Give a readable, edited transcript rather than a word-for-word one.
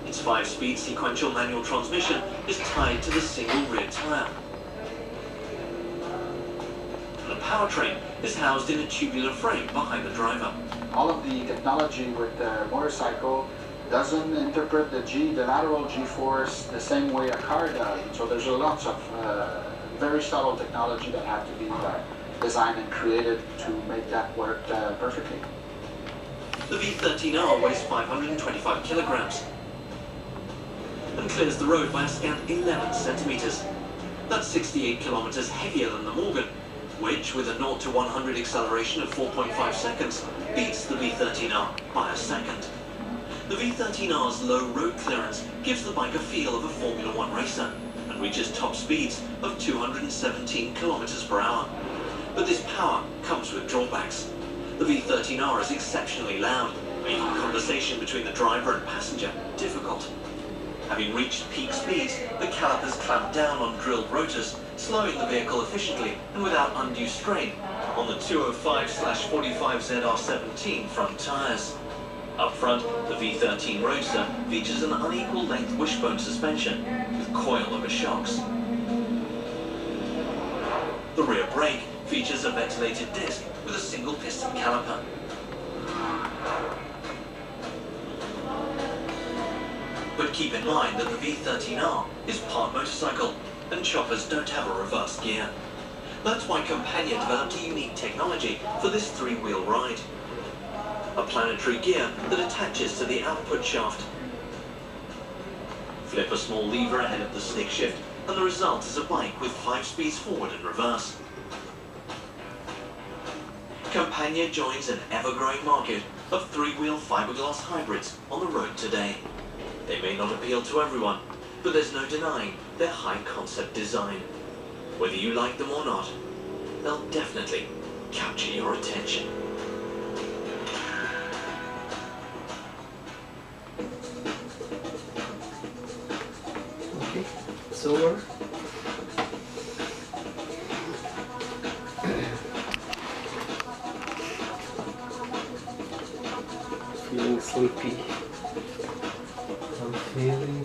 Its 5-speed sequential manual transmission is tied to the single rear tyre. The powertrain is housed in a tubular frame behind the driver. All of the technology with the motorcycle doesn't interpret the lateral G-force the same way a car does. So there's lots of very subtle technology that have to be designed and created to make that work perfectly. The V13R weighs 525 kilograms and clears the road by a scant 11 centimeters. That's 68 kilometers heavier than the Morgan, which, with a 0 to 100 acceleration of 4.5 seconds, beats the V13R by a second. The V13R's low road clearance gives the bike a feel of a Formula One racer and reaches top speeds of 217 kilometers per hour. But this power comes with drawbacks. The V13R is exceptionally loud, making conversation between the driver and passenger difficult. Having reached peak speeds, the calipers clamp down on drilled rotors, slowing the vehicle efficiently and without undue strain on the 205/45ZR17 front tyres. Up front, the V13 Roadster features an unequal length wishbone suspension with coil-over shocks. The rear brake features a ventilated disc with a single piston caliper. But keep in mind that the V13R is part motorcycle and choppers don't have a reverse gear. That's why Compania developed a unique technology for this three-wheel ride. A planetary gear that attaches to the output shaft. Flip a small lever ahead of the stick shift and the result is a bike with 5 speeds forward and reverse. Compania joins an ever-growing market of three-wheel fiberglass hybrids on the road today. They may not appeal to everyone, but there's no denying their high-concept design. Whether you like them or not, they'll definitely capture your attention. Okay, it's over. Feeling sleepy. I'm feeling